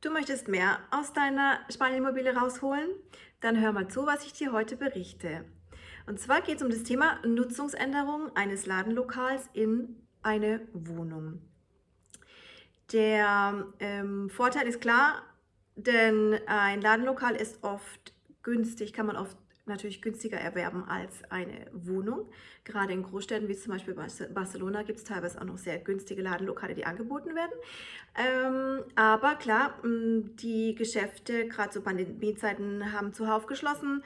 Du möchtest mehr aus deiner Spanien-Immobilie rausholen? Dann hör mal zu, was ich dir heute berichte. Und zwar geht es um das Thema Nutzungsänderung eines Ladenlokals in eine Wohnung. Der Vorteil ist klar, denn ein Ladenlokal ist oft günstig, kann man oft natürlich günstiger erwerben als eine Wohnung. Gerade in Großstädten wie zum Beispiel Barcelona gibt es teilweise auch noch sehr günstige Ladenlokale, die angeboten werden. Aber klar, die Geschäfte, gerade so Pandemiezeiten, haben zuhauf geschlossen.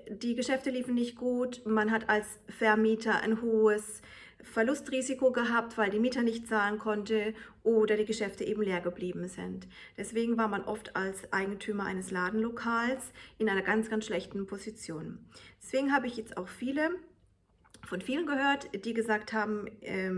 Die Geschäfte liefen nicht gut. Man hat als Vermieter ein hohes Verlustrisiko gehabt, weil die Mieter nicht zahlen konnte oder die Geschäfte eben leer geblieben sind. Deswegen war man oft als Eigentümer eines Ladenlokals in einer ganz, ganz schlechten Position. Deswegen habe ich jetzt auch von vielen gehört, die gesagt haben,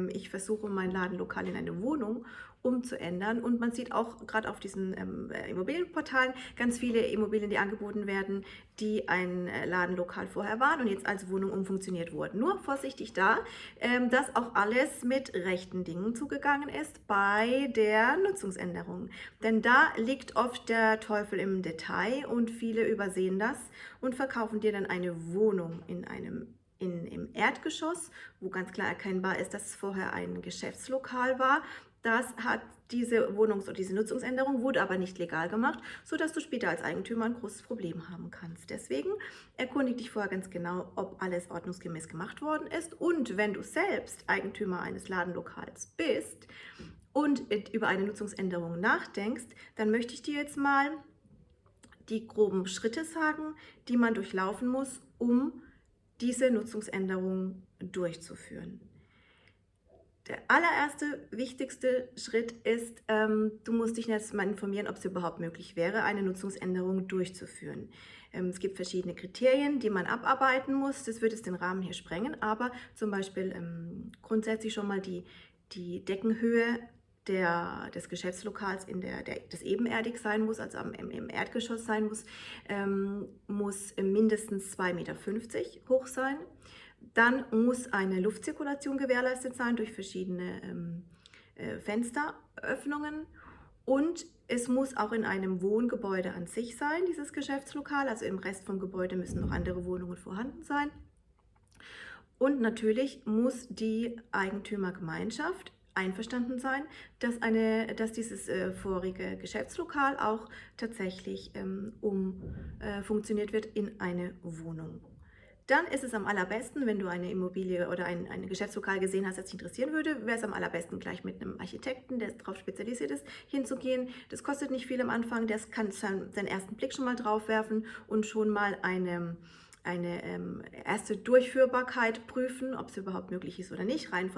ich versuche mein Ladenlokal in eine Wohnung umzuändern. Und man sieht auch gerade auf diesen Immobilienportalen ganz viele Immobilien, die angeboten werden, die ein Ladenlokal vorher waren und jetzt als Wohnung umfunktioniert wurden. Nur vorsichtig da, dass auch alles mit rechten Dingen zugegangen ist bei der Nutzungsänderung. Denn da liegt oft der Teufel im Detail und viele übersehen das und verkaufen dir dann eine Wohnung im Erdgeschoss, wo ganz klar erkennbar ist, dass es vorher ein Geschäftslokal war. Das hat diese oder diese Nutzungsänderung wurde aber nicht legal gemacht, sodass du später als Eigentümer ein großes Problem haben kannst. Deswegen erkundige dich vorher ganz genau, ob alles ordnungsgemäß gemacht worden ist. Und wenn du selbst Eigentümer eines Ladenlokals bist und über eine Nutzungsänderung nachdenkst, dann möchte ich dir jetzt mal die groben Schritte sagen, die man durchlaufen muss, um diese Nutzungsänderung durchzuführen. Der allererste, wichtigste Schritt ist, du musst dich jetzt mal informieren, ob es überhaupt möglich wäre, eine Nutzungsänderung durchzuführen. Es gibt verschiedene Kriterien, die man abarbeiten muss. Das wird jetzt den Rahmen hier sprengen, aber zum Beispiel grundsätzlich schon mal die Deckenhöhe des Geschäftslokals, das ebenerdig sein muss, also im Erdgeschoss sein muss mindestens 2,50 Meter hoch sein. Dann muss eine Luftzirkulation gewährleistet sein durch verschiedene Fensteröffnungen und es muss auch in einem Wohngebäude an sich sein, dieses Geschäftslokal. Also im Rest vom Gebäude müssen noch andere Wohnungen vorhanden sein. Und natürlich muss die Eigentümergemeinschaft einverstanden sein, dass dieses vorige Geschäftslokal auch tatsächlich umfunktioniert wird in eine Wohnung. Dann ist es am allerbesten, wenn du eine Immobilie oder ein Geschäftslokal gesehen hast, das dich interessieren würde, wäre es am allerbesten gleich mit einem Architekten, der darauf spezialisiert ist, hinzugehen. Das kostet nicht viel am Anfang, das kann seinen ersten Blick schon mal drauf werfen und schon mal eine erste Durchführbarkeit prüfen, ob es überhaupt möglich ist oder nicht, rein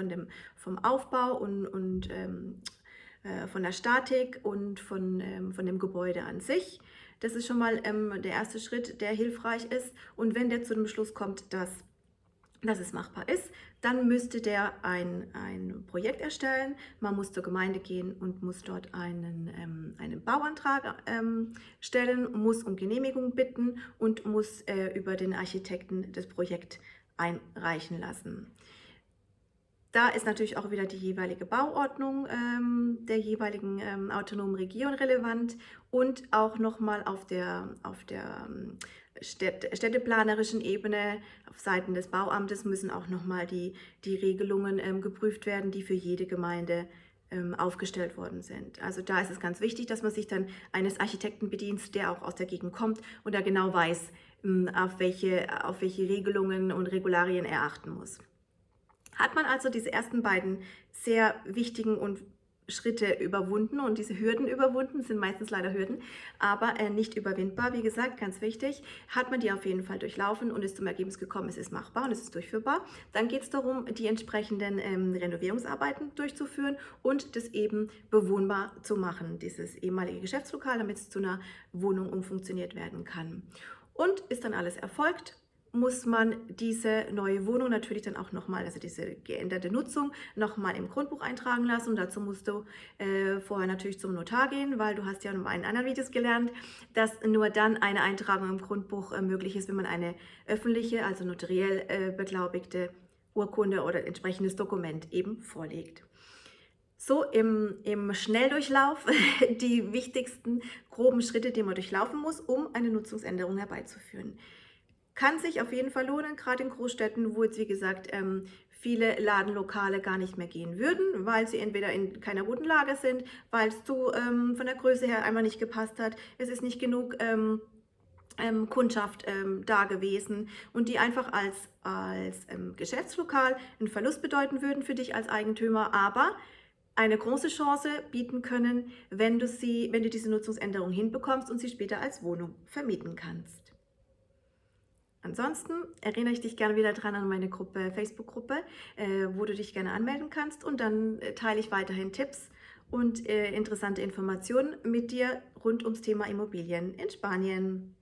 vom Aufbau und von der Statik und von dem Gebäude an sich. Das ist schon mal der erste Schritt, der hilfreich ist. Und wenn der zu dem Schluss kommt, dass es machbar ist, dann müsste der ein Projekt erstellen. Man muss zur Gemeinde gehen und muss dort einen Bauantrag stellen, muss um Genehmigung bitten und muss über den Architekten das Projekt einreichen lassen. Da ist natürlich auch wieder die jeweilige Bauordnung der jeweiligen autonomen Region relevant und auch nochmal auf der städteplanerischen Ebene, auf Seiten des Bauamtes müssen auch nochmal die Regelungen geprüft werden, die für jede Gemeinde aufgestellt worden sind. Also da ist es ganz wichtig, dass man sich dann eines Architekten bedient, der auch aus der Gegend kommt und da genau weiß, auf welche Regelungen und Regularien er achten muss. Hat man also diese ersten beiden sehr wichtigen Schritte überwunden und diese Hürden überwunden, sind meistens leider Hürden, aber nicht überwindbar, wie gesagt, ganz wichtig, hat man die auf jeden Fall durchlaufen und ist zum Ergebnis gekommen, es ist machbar und es ist durchführbar. Dann geht es darum, die entsprechenden Renovierungsarbeiten durchzuführen und das eben bewohnbar zu machen, dieses ehemalige Geschäftslokal, damit es zu einer Wohnung umfunktioniert werden kann. Und ist dann alles erfolgt, muss man diese neue Wohnung natürlich dann auch nochmal, also diese geänderte Nutzung, nochmal im Grundbuch eintragen lassen. Und dazu musst du vorher natürlich zum Notar gehen, weil du hast ja in meinen anderen Videos gelernt, dass nur dann eine Eintragung im Grundbuch möglich ist, wenn man eine öffentliche, also notariell beglaubigte Urkunde oder entsprechendes Dokument eben vorlegt. So im Schnelldurchlauf die wichtigsten groben Schritte, die man durchlaufen muss, um eine Nutzungsänderung herbeizuführen. Kann sich auf jeden Fall lohnen, gerade in Großstädten, wo jetzt wie gesagt viele Ladenlokale gar nicht mehr gehen würden, weil sie entweder in keiner guten Lage sind, weil es von der Größe her einmal nicht gepasst hat, es ist nicht genug Kundschaft da gewesen und die einfach als Geschäftslokal einen Verlust bedeuten würden für dich als Eigentümer, aber eine große Chance bieten können, wenn du diese Nutzungsänderung hinbekommst und sie später als Wohnung vermieten kannst. Ansonsten erinnere ich dich gerne wieder dran an meine Facebook-Gruppe, wo du dich gerne anmelden kannst, und dann teile ich weiterhin Tipps und interessante Informationen mit dir rund ums Thema Immobilien in Spanien.